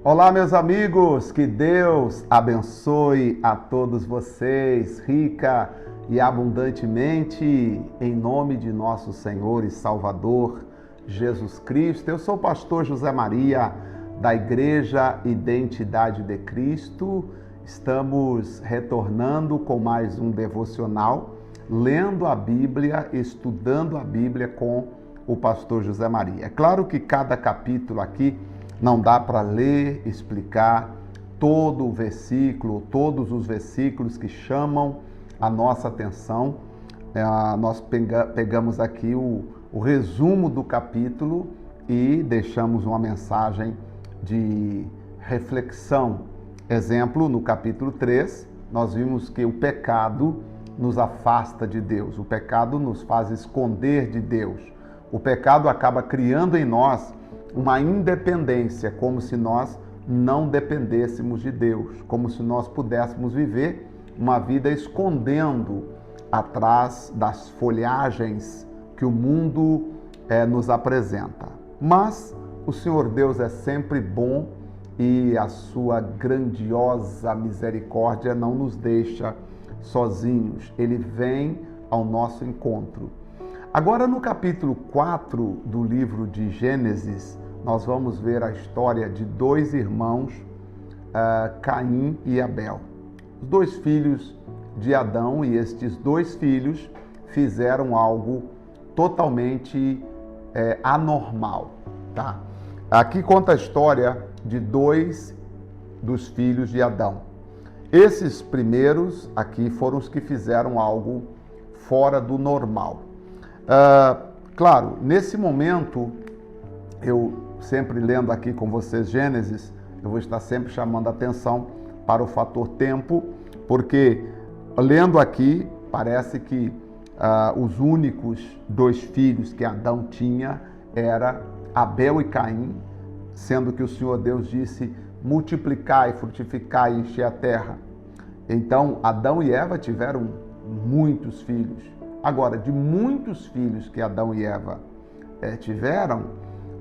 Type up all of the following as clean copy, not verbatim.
Olá, meus amigos, que Deus abençoe a todos vocês, rica e abundantemente, em nome de nosso Senhor e Salvador Jesus Cristo. Eu sou o pastor José Maria, da Igreja Identidade de Cristo. Estamos retornando com mais um devocional, lendo a Bíblia, estudando a Bíblia com o pastor José Maria. É claro que cada capítulo aqui não dá para ler, explicar todo o versículo, todos os versículos que chamam a nossa atenção. Nós pegamos aqui o resumo do capítulo e deixamos uma mensagem de reflexão. Exemplo, no capítulo 3, nós vimos que o pecado nos afasta de Deus, o pecado nos faz esconder de Deus. O pecado acaba criando em nós uma independência, como se nós não dependêssemos de Deus, como se nós pudéssemos viver uma vida escondendo atrás das folhagens que o mundo nos apresenta. Mas o Senhor Deus é sempre bom e a sua grandiosa misericórdia não nos deixa sozinhos. Ele vem ao nosso encontro. Agora, no capítulo 4 do livro de Gênesis, nós vamos ver a história de dois irmãos, Caim e Abel. Os dois filhos de Adão, e estes dois filhos fizeram algo totalmente anormal. Tá? Aqui conta a história de dois dos filhos de Adão. Esses primeiros aqui foram os que fizeram algo fora do normal. Claro, nesse momento, eu sempre lendo aqui com vocês Gênesis, eu vou estar sempre chamando a atenção para o fator tempo, porque lendo aqui, parece que os únicos dois filhos que Adão tinha era Abel e Caim, sendo que o Senhor Deus disse: multiplicai, frutificai e encher a terra. Então, Adão e Eva tiveram muitos filhos. Agora, de muitos filhos que Adão e Eva tiveram,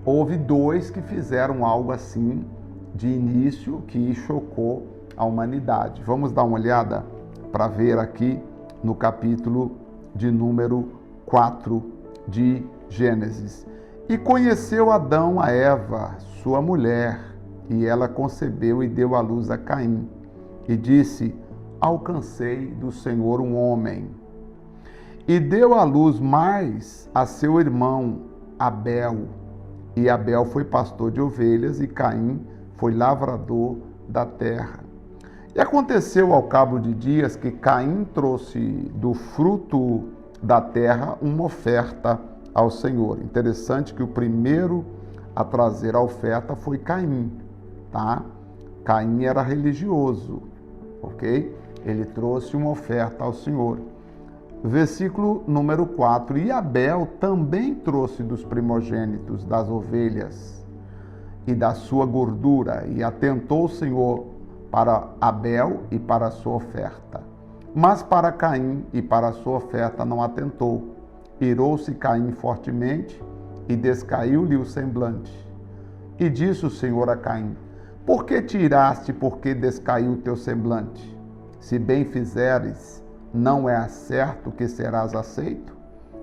houve dois que fizeram algo assim de início que chocou a humanidade. Vamos dar uma olhada para ver aqui no capítulo de número 4 de Gênesis. E conheceu Adão a Eva, sua mulher, e ela concebeu e deu à luz a Caim. E disse: alcancei do Senhor um homem. E deu à luz mais a seu irmão Abel. E Abel foi pastor de ovelhas e Caim foi lavrador da terra. E aconteceu ao cabo de dias que Caim trouxe do fruto da terra uma oferta ao Senhor. Interessante que o primeiro a trazer a oferta foi Caim, tá? Caim era religioso, ok? Ele trouxe uma oferta ao Senhor. Versículo número 4. E Abel também trouxe dos primogênitos das ovelhas e da sua gordura, e atentou o Senhor para Abel e para a sua oferta. Mas para Caim e para a sua oferta não atentou. Irou-se Caim fortemente e descaiu-lhe o semblante. E disse o Senhor a Caim: por que te iraste, por que descaiu o teu semblante? Se bem fizeres, não é certo que serás aceito?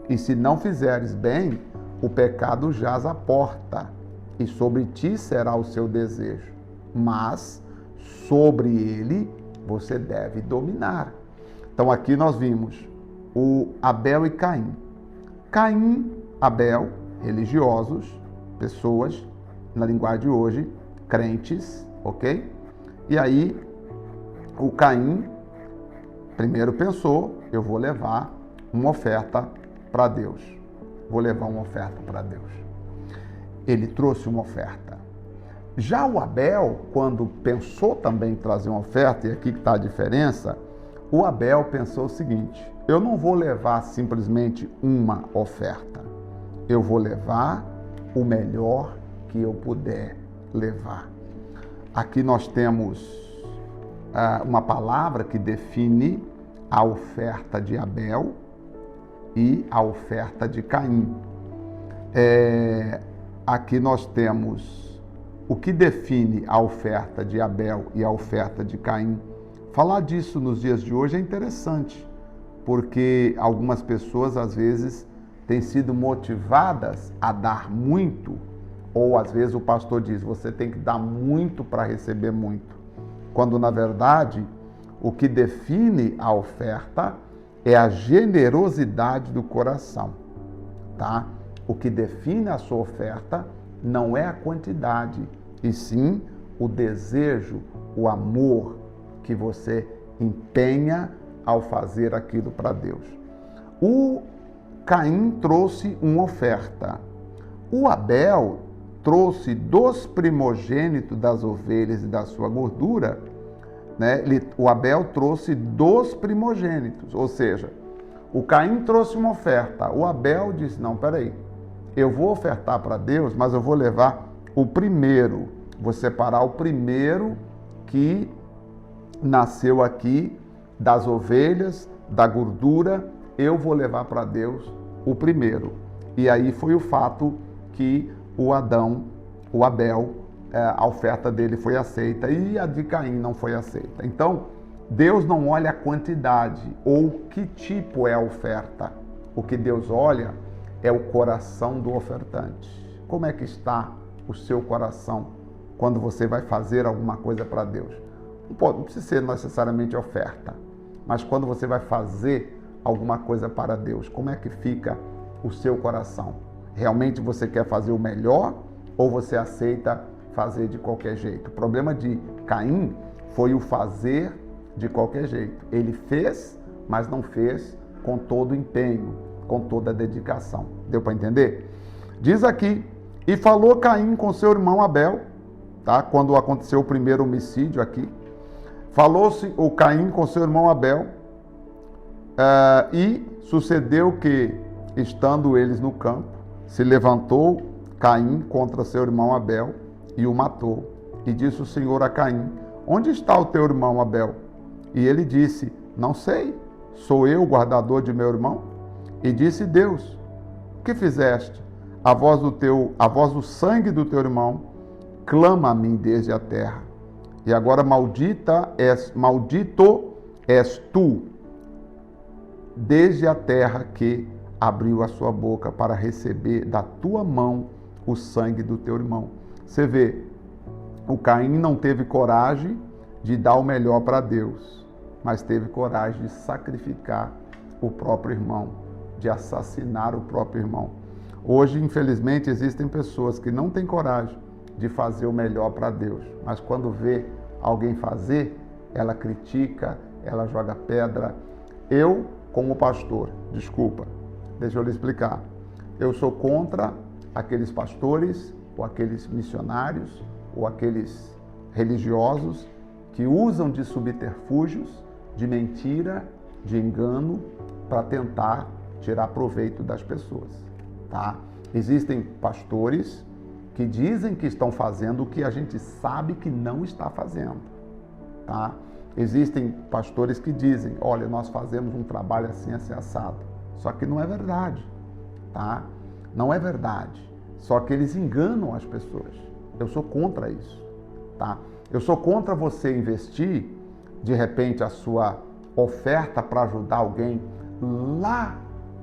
E se não fizeres bem, o pecado jaz à porta, e sobre ti será o seu desejo. Mas sobre ele você deve dominar. Então aqui nós vimos o Abel e Caim. Caim, Abel, religiosos, pessoas, na linguagem de hoje, crentes, ok? E aí o Caim primeiro pensou: eu vou levar uma oferta para Deus. Vou levar uma oferta para Deus. Ele trouxe uma oferta. Já o Abel, quando pensou também em trazer uma oferta, e aqui que está a diferença, o Abel pensou o seguinte: eu não vou levar simplesmente uma oferta. Eu vou levar o melhor que eu puder levar. Aqui nós temos uma palavra que define a oferta de Abel e a oferta de Caim. Aqui nós temos o que define a oferta de Abel e a oferta de Caim. Falar disso nos dias de hoje é interessante, porque algumas pessoas às vezes têm sido motivadas a dar muito, ou às vezes o pastor diz, você tem que dar muito para receber muito, quando na verdade o que define a oferta é a generosidade do coração, tá? O que define a sua oferta não é a quantidade, e sim o desejo, o amor que você empenha ao fazer aquilo para Deus. O Caim trouxe uma oferta. O Abel trouxe dos primogênitos das ovelhas e da sua gordura, né? O Abel trouxe dos primogênitos, ou seja, o Caim trouxe uma oferta. O Abel disse, não, peraí, eu vou ofertar para Deus, mas eu vou levar o primeiro, vou separar o primeiro que nasceu aqui das ovelhas, da gordura, eu vou levar para Deus o primeiro. E aí foi o fato que o Abel, a oferta dele foi aceita e a de Caim não foi aceita. Então, Deus não olha a quantidade ou que tipo é a oferta. O que Deus olha é o coração do ofertante. Como é que está o seu coração quando você vai fazer alguma coisa para Deus? Não precisa ser necessariamente oferta, mas quando você vai fazer alguma coisa para Deus, como é que fica o seu coração? Realmente você quer fazer o melhor ou você aceita fazer de qualquer jeito? O problema de Caim foi o fazer de qualquer jeito. Ele fez, mas não fez com todo o empenho, com toda a dedicação. Deu para entender? Diz aqui, e falou Caim com seu irmão Abel, tá? Quando aconteceu o primeiro homicídio aqui, falou-se o Caim com seu irmão Abel, e sucedeu que, estando eles no campo, se levantou Caim contra seu irmão Abel e o matou. E disse o Senhor a Caim, onde está o teu irmão Abel? E ele disse, não sei, sou eu o guardador de meu irmão? E disse Deus, o que fizeste? A voz do sangue do teu irmão clama a mim desde a terra. E agora maldito és tu, desde a terra que abriu a sua boca para receber da tua mão o sangue do teu irmão. Você vê, o Caim não teve coragem de dar o melhor para Deus, mas teve coragem de sacrificar o próprio irmão, de assassinar o próprio irmão. Hoje, infelizmente, existem pessoas que não têm coragem de fazer o melhor para Deus, mas quando vê alguém fazer, ela critica, ela joga pedra. Eu, como pastor, deixa eu lhe explicar, eu sou contra aqueles pastores, ou aqueles missionários, ou aqueles religiosos que usam de subterfúgios, de mentira, de engano, para tentar tirar proveito das pessoas, tá? Existem pastores que dizem que estão fazendo o que a gente sabe que não está fazendo, tá? Existem pastores que dizem, olha, nós fazemos um trabalho assim, assim, assado. Só que não é verdade, tá? Não é verdade. Só que eles enganam as pessoas. Eu sou contra isso, tá? Eu sou contra você investir, de repente, a sua oferta para ajudar alguém lá,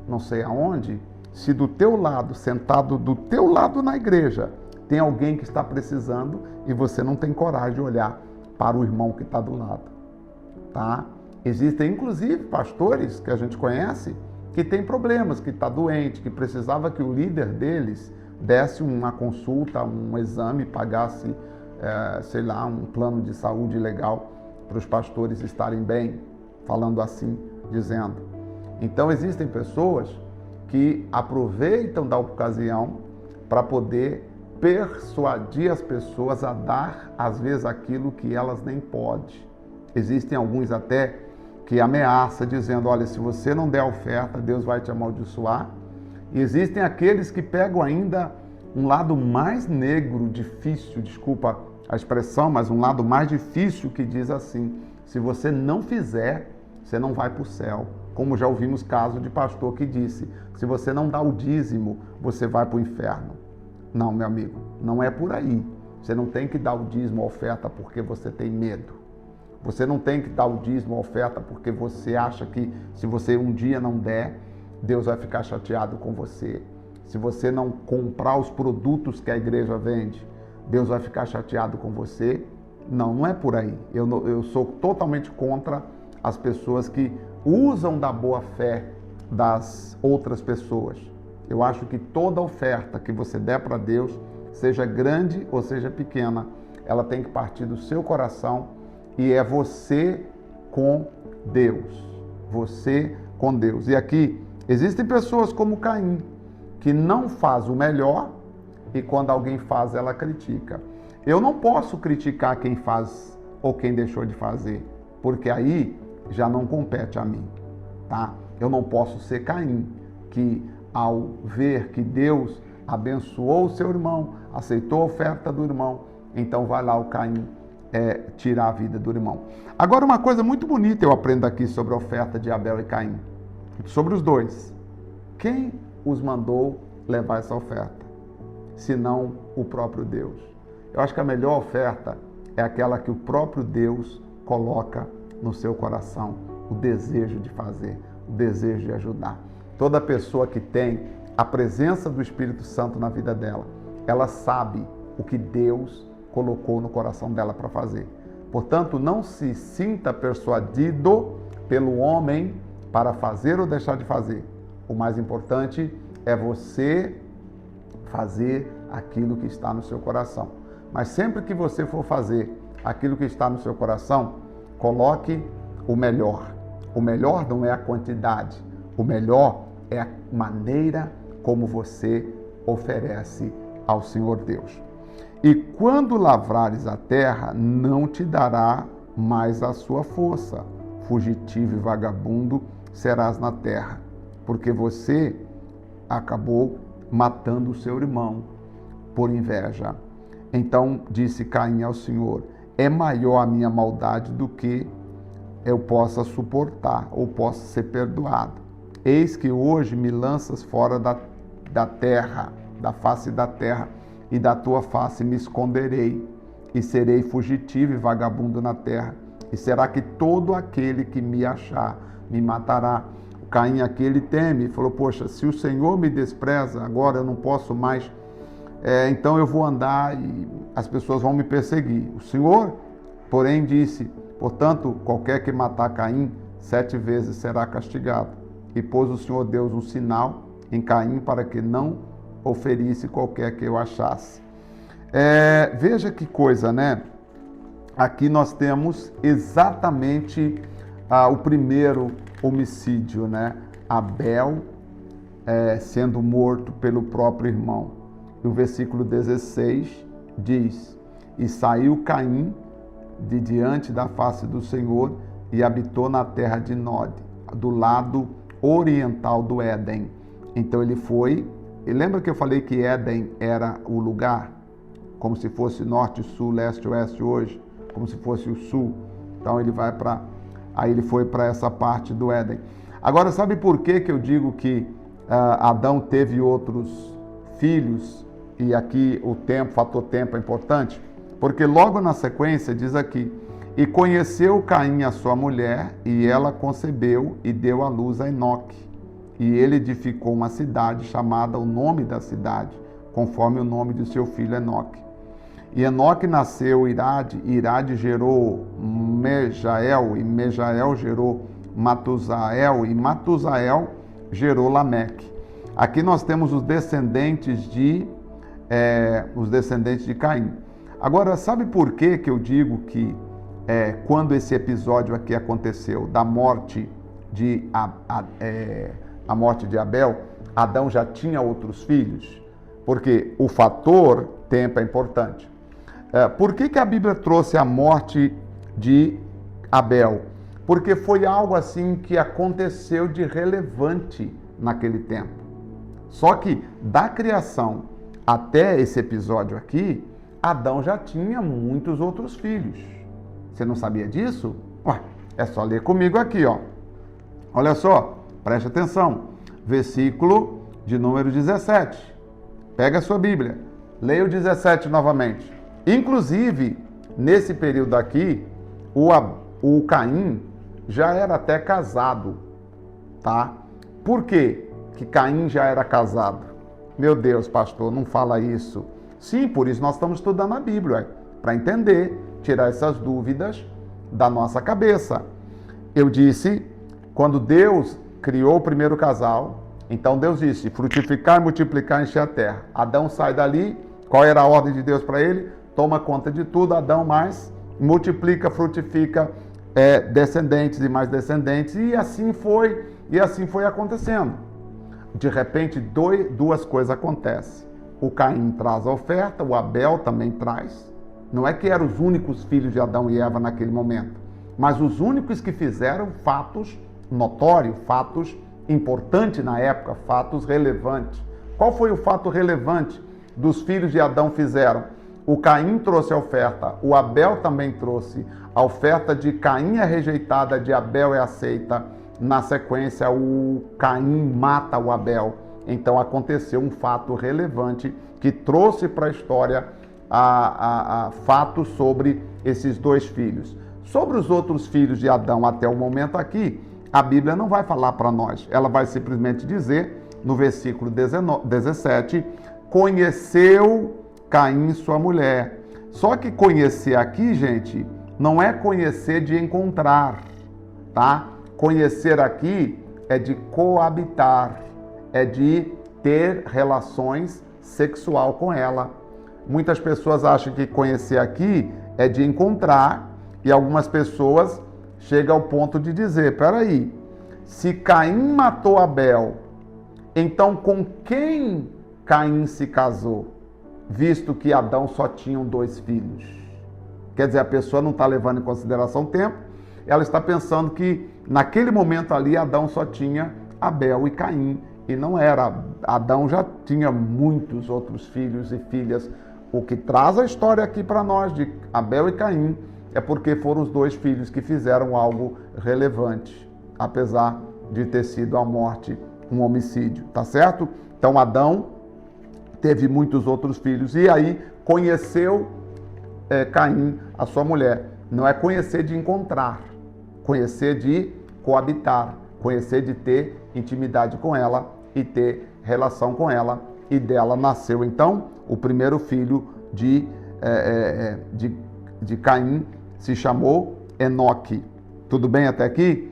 não sei aonde, se do teu lado, sentado do teu lado na igreja, tem alguém que está precisando e você não tem coragem de olhar para o irmão que está do lado, tá? Existem, inclusive, pastores que a gente conhece que tem problemas, que está doente, que precisava que o líder deles desse uma consulta, um exame, pagasse, sei lá, um plano de saúde legal para os pastores estarem bem, falando assim, dizendo. Então, existem pessoas que aproveitam da ocasião para poder persuadir as pessoas a dar, às vezes, aquilo que elas nem podem. Existem alguns até que ameaçam, dizendo, olha, se você não der oferta, Deus vai te amaldiçoar. E existem aqueles que pegam ainda um lado mais negro, difícil, desculpa a expressão, mas um lado mais difícil que diz assim, se você não fizer, você não vai para o céu. Como já ouvimos caso de pastor que disse, se você não dá o dízimo, você vai para o inferno. Não, meu amigo, não é por aí. Você não tem que dar o dízimo, a oferta, porque você tem medo. Você não tem que dar o dízimo, a oferta, porque você acha que se você um dia não der, Deus vai ficar chateado com você. Se você não comprar os produtos que a igreja vende, Deus vai ficar chateado com você. Não, não é por aí. Eu sou totalmente contra as pessoas que usam da boa fé das outras pessoas. Eu acho que toda oferta que você der para Deus, seja grande ou seja pequena, ela tem que partir do seu coração e é você com Deus. Você com Deus. E aqui existem pessoas como Caim, que não faz o melhor e quando alguém faz, ela critica. Eu não posso criticar quem faz ou quem deixou de fazer, porque aí já não compete a mim, tá? Eu não posso ser Caim, que ao ver que Deus abençoou o seu irmão, aceitou a oferta do irmão, então vai lá o Caim tirar a vida do irmão. Agora, uma coisa muito bonita eu aprendo aqui sobre a oferta de Abel e Caim, sobre os dois. Quem os mandou levar essa oferta, senão o próprio Deus? Eu acho que a melhor oferta é aquela que o próprio Deus coloca no seu coração, o desejo de fazer, o desejo de ajudar. Toda pessoa que tem a presença do Espírito Santo na vida dela, ela sabe o que Deus colocou no coração dela para fazer. Portanto, não se sinta persuadido pelo homem para fazer ou deixar de fazer. O mais importante é você fazer aquilo que está no seu coração. Mas sempre que você for fazer aquilo que está no seu coração, coloque o melhor. O melhor não é a quantidade, o melhor é a maneira como você oferece ao Senhor Deus. E quando lavrares a terra, não te dará mais a sua força. Fugitivo e vagabundo serás na terra, porque você acabou matando o seu irmão por inveja. Então disse Caim ao Senhor: é maior a minha maldade do que eu possa suportar ou possa ser perdoado. Eis que hoje me lanças fora da terra, da face da terra, e da tua face me esconderei, e serei fugitivo e vagabundo na terra. E será que todo aquele que me achar me matará? O Caim aqui, ele teme, falou: poxa, se o Senhor me despreza, agora eu não posso mais, então eu vou andar e as pessoas vão me perseguir. O Senhor, porém, disse: portanto, qualquer que matar Caim, 7 vezes será castigado. E pôs o Senhor Deus um sinal em Caim para que não oferisse qualquer que eu achasse. Veja que coisa, né? Aqui nós temos exatamente o primeiro homicídio, né? Abel sendo morto pelo próprio irmão. E o versículo 16 diz: e saiu Caim de diante da face do Senhor e habitou na terra de Nod, do lado oriental do Éden. Então ele foi. E lembra que eu falei que Éden era o lugar? Como se fosse norte, sul, leste, oeste hoje? Como se fosse o sul. Então ele vai para... Aí ele foi para essa parte do Éden. Agora, sabe por que eu digo que Adão teve outros filhos? E aqui o tempo, fator tempo é importante? Porque logo na sequência diz aqui: e conheceu Caim a sua mulher, e ela concebeu e deu à luz a Enoque. E ele edificou uma cidade chamada o nome da cidade, conforme o nome de seu filho Enoque. E Enoque nasceu Irade, e Irade gerou Mejael, e Mejael gerou Matusael, e Matusael gerou Lameque. Aqui nós temos os descendentes de Caim. Agora, sabe por que eu digo que quando esse episódio aqui aconteceu, da morte a morte de Abel, Adão já tinha outros filhos? Porque o fator tempo é importante. Por que a Bíblia trouxe a morte de Abel? Porque foi algo assim que aconteceu de relevante naquele tempo. Só que da criação até esse episódio aqui, Adão já tinha muitos outros filhos. Você não sabia disso? Ué, é só ler comigo aqui, ó. Olha só. Preste atenção, versículo de número 17. Pega a sua Bíblia, leia o 17 novamente. Inclusive, nesse período aqui, o Caim já era até casado, tá? Por quê que Caim já era casado? Meu Deus, pastor, não fala isso. Sim, por isso nós estamos estudando a Bíblia, para entender, tirar essas dúvidas da nossa cabeça. Eu disse, quando Deus criou o primeiro casal, então Deus disse, frutificar, multiplicar, encher a terra. Adão sai dali, qual era a ordem de Deus para ele? Toma conta de tudo, Adão mais, multiplica, frutifica, descendentes e mais descendentes, e assim foi acontecendo. De repente, duas coisas acontecem. O Caim traz a oferta, o Abel também traz. Não é que eram os únicos filhos de Adão e Eva naquele momento, mas os únicos que fizeram fatos notórios, fatos importantes na época, fatos relevantes. Qual foi o fato relevante dos filhos de Adão fizeram? O Caim trouxe a oferta, o Abel também trouxe. A oferta de Caim é rejeitada, de Abel é aceita. Na sequência, o Caim mata o Abel. Então aconteceu um fato relevante que trouxe para a história fatos sobre esses dois filhos. Sobre os outros filhos de Adão até o momento aqui, a Bíblia não vai falar para nós. Ela vai simplesmente dizer, no versículo 17, conheceu Caim sua mulher. Só que conhecer aqui, gente, não é conhecer de encontrar, tá? Conhecer aqui é de coabitar, é de ter relações sexual com ela. Muitas pessoas acham que conhecer aqui é de encontrar, e algumas pessoas chegam ao ponto de dizer, peraí, se Caim matou Abel, então com quem Caim se casou? Visto que Adão só tinha 2 filhos. Quer dizer, a pessoa não está levando em consideração o tempo, ela está pensando que naquele momento ali Adão só tinha Abel e Caim, e não era. Adão já tinha muitos outros filhos e filhas. O que traz a história aqui para nós de Abel e Caim é porque foram os 2 filhos que fizeram algo relevante, apesar de ter sido a morte, um homicídio, tá certo? Então Adão teve muitos outros filhos, e aí conheceu Caim, a sua mulher. Não é conhecer de encontrar, conhecer de coabitar, conhecer de ter intimidade com ela e ter relação com ela, e dela nasceu então o primeiro filho de Caim, se chamou Enoque. Tudo bem até aqui?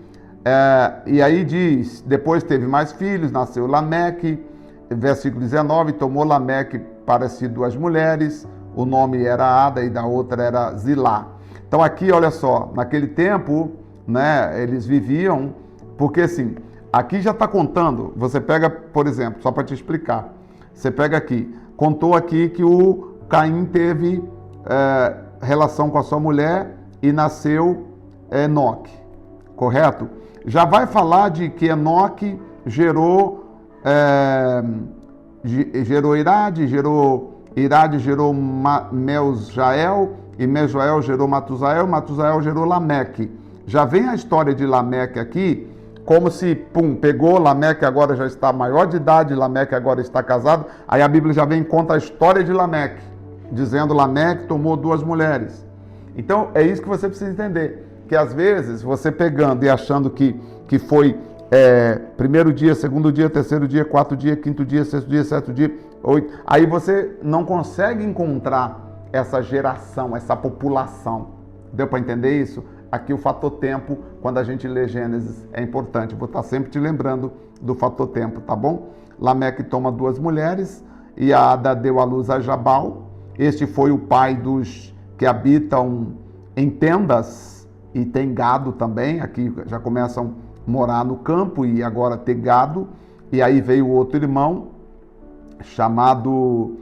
E aí diz, depois teve mais filhos, nasceu Lameque, versículo 19, tomou Lameque para si 2 mulheres, o nome era Ada e da outra era Zilá. Então aqui, olha só, naquele tempo, né, eles viviam, porque assim, aqui já está contando, você pega, por exemplo, só para te explicar, você pega aqui, contou aqui que o Caim teve relação com a sua mulher e nasceu Enoque, correto? Já vai falar de que Enoque gerou Irade, gerou Meusjael, e Meusjael gerou Matusael gerou Lameque. Já vem a história de Lameque aqui, como se, pegou, Lameque agora já está maior de idade, Lameque agora está casado, aí a Bíblia já vem e conta a história de Lameque, dizendo Lameque tomou 2 mulheres. Então, é isso que você precisa entender, que às vezes, você pegando e achando que foi primeiro dia, segundo dia, terceiro dia, 4 dia, 5º dia, 6º dia, 7º dia, 8, aí você não consegue encontrar essa geração, essa população. Deu para entender isso? Aqui o fator tempo, quando a gente lê Gênesis, é importante. Vou estar sempre te lembrando do fator tempo, tá bom? Lameque toma 2 mulheres, e a Ada deu à luz a Jabal. Este foi o pai dos que habitam em tendas e tem gado também. Aqui já começam a morar no campo e agora ter gado. E aí veio outro irmão, chamado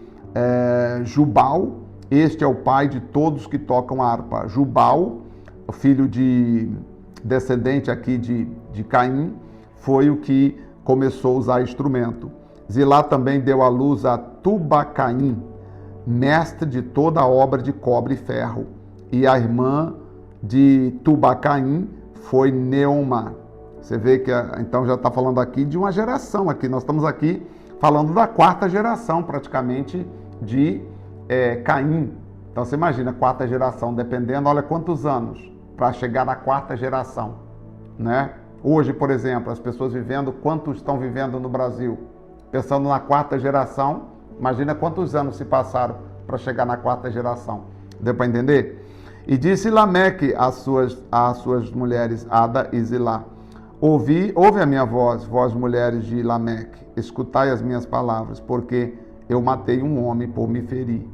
Jubal. Este é o pai de todos que tocam harpa. Jubal, filho descendente aqui de Caim, foi o que começou a usar instrumento. Zilá também deu à luz a Tubacaim, mestre de toda a obra de cobre e ferro. E a irmã de Tubacaim foi Neuma. Você vê que então já está falando aqui de uma geração. Aqui nós estamos aqui falando da 4ª geração praticamente de Caim. Então você imagina, quarta geração, dependendo, olha quantos anos para chegar na quarta geração, né? Hoje, por exemplo, as pessoas vivendo, quantos estão vivendo no Brasil? Pensando na quarta geração, imagina quantos anos se passaram para chegar na quarta geração. Deu para entender? E disse Lameque às suas mulheres, Ada e Zilá: ouve a minha voz, vós mulheres de Lameque, escutai as minhas palavras, porque eu matei um homem por me ferir,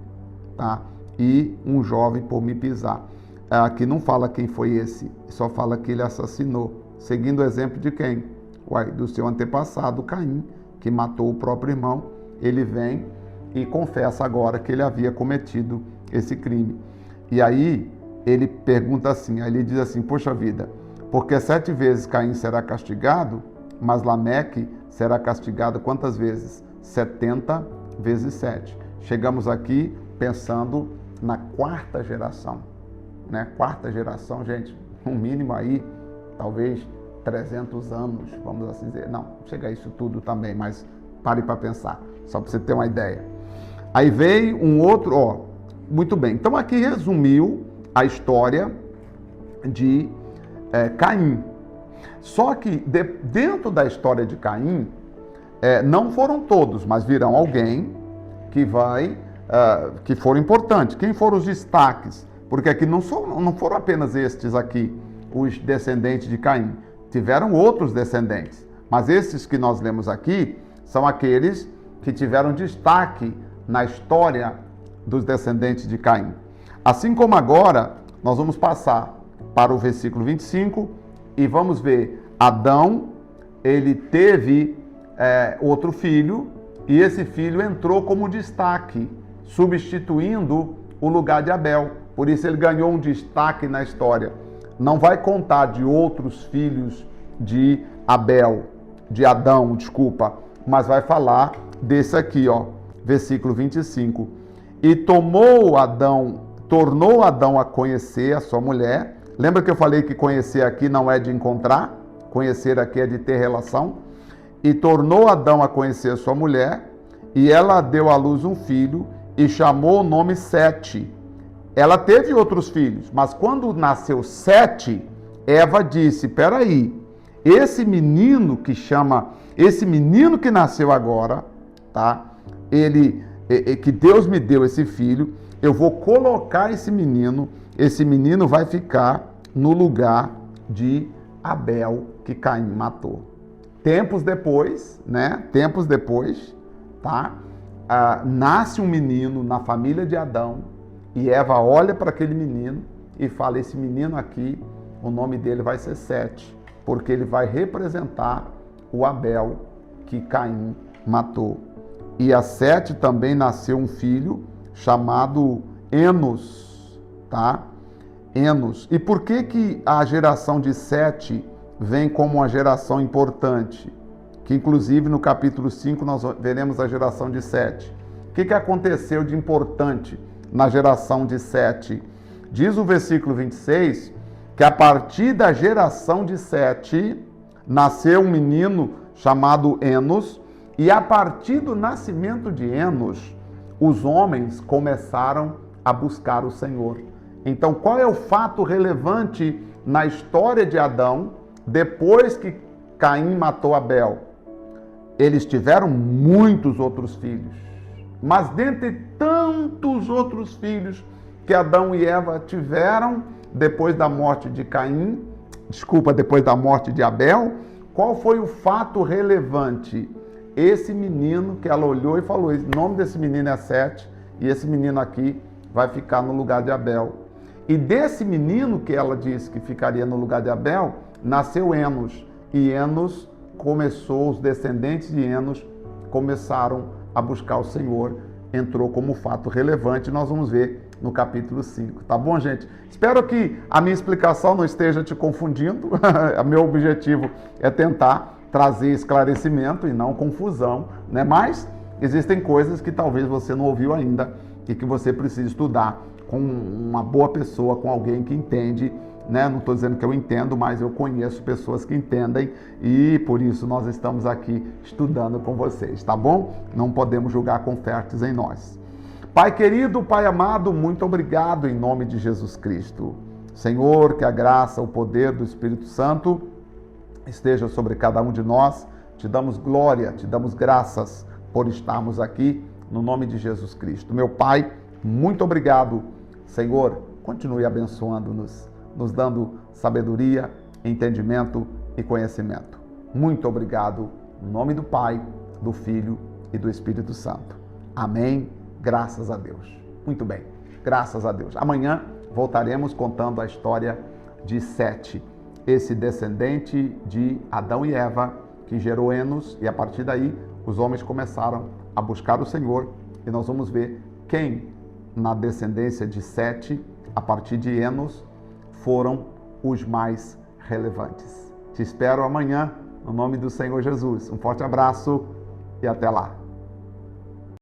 tá? E um jovem por me pisar. Aqui não fala quem foi esse, só fala que ele assassinou. Seguindo o exemplo de quem? Do seu antepassado, Caim, que matou o próprio irmão. Ele vem e confessa agora que ele havia cometido esse crime. E aí ele pergunta assim, aí ele diz assim: poxa vida, porque 7 vezes Caim será castigado, mas Lameque será castigado quantas vezes? 70 vezes 7. Chegamos aqui pensando na quarta geração, né? Quarta geração, gente, no mínimo aí, talvez 300 anos, vamos assim dizer. Não chega a isso tudo também, mas pare para pensar, só para você ter uma ideia. Aí veio um outro, muito bem. Então aqui resumiu a história de Caim. Só que dentro da história de Caim, não foram todos, mas virão alguém que foram importantes. Quem foram os destaques? Porque aqui não foram apenas estes aqui, os descendentes de Caim. Tiveram outros descendentes. Mas esses que nós lemos aqui são aqueles que tiveram destaque na história dos descendentes de Caim. Assim como agora, nós vamos passar para o versículo 25 e vamos ver Adão, ele teve outro filho, e esse filho entrou como destaque, substituindo o lugar de Abel. Por isso ele ganhou um destaque na história. Não vai contar de outros filhos de Adão, mas vai falar desse aqui, versículo 25. E tornou Adão a conhecer a sua mulher. Lembra que eu falei que conhecer aqui não é de encontrar? Conhecer aqui é de ter relação. E tornou Adão a conhecer a sua mulher, e ela deu à luz um filho, e chamou o nome Sete. Ela teve outros filhos, mas quando nasceu Sete, Eva disse: peraí, esse menino que nasceu agora, tá? Que Deus me deu esse filho, eu vou colocar esse menino vai ficar no lugar de Abel, que Caim matou. Tempos depois, tá? Nasce um menino na família de Adão, e Eva olha para aquele menino e fala: esse menino aqui, o nome dele vai ser Sete, porque ele vai representar o Abel que Caim matou. E a Sete também nasceu um filho chamado Enos, tá? Enos. E por que a geração de Sete vem como uma geração importante? Que inclusive no capítulo 5 nós veremos a geração de Sete. O que aconteceu de importante na geração de Sete? Diz o versículo 26 que a partir da geração de Sete nasceu um menino chamado Enos, e a partir do nascimento de Enos, os homens começaram a buscar o Senhor. Então, qual é o fato relevante na história de Adão depois que Caim matou Abel? Eles tiveram muitos outros filhos, mas dentre tantos outros filhos que Adão e Eva tiveram depois da morte de depois da morte de Abel, qual foi o fato relevante? Esse menino que ela olhou e falou: o nome desse menino é Sete, e esse menino aqui vai ficar no lugar de Abel. E desse menino que ela disse que ficaria no lugar de Abel, nasceu Enos. E Enos os descendentes de Enos começaram a buscar o Senhor. Entrou como fato relevante, nós vamos ver no capítulo 5. Tá bom, gente? Espero que a minha explicação não esteja te confundindo. Meu objetivo é tentar trazer esclarecimento e não confusão, né? Mas existem coisas que talvez você não ouviu ainda e que você precisa estudar com uma boa pessoa, com alguém que entende, né? Não estou dizendo que eu entendo, mas eu conheço pessoas que entendem, e por isso nós estamos aqui estudando com vocês, tá bom? Não podemos julgar com férteis em nós. Pai querido, Pai amado, muito obrigado em nome de Jesus Cristo. Senhor, que a graça, o poder do Espírito Santo esteja sobre cada um de nós. Te damos glória, te damos graças por estarmos aqui no nome de Jesus Cristo. Meu Pai, muito obrigado. Senhor, continue abençoando-nos, nos dando sabedoria, entendimento e conhecimento. Muito obrigado. Em nome do Pai, do Filho e do Espírito Santo. Amém. Graças a Deus. Muito bem. Graças a Deus. Amanhã voltaremos contando a história de Sete, esse descendente de Adão e Eva, que gerou Enos, e a partir daí os homens começaram a buscar o Senhor, e nós vamos ver quem na descendência de Sete, a partir de Enos, foram os mais relevantes. Te espero amanhã, no nome do Senhor Jesus. Um forte abraço e até lá.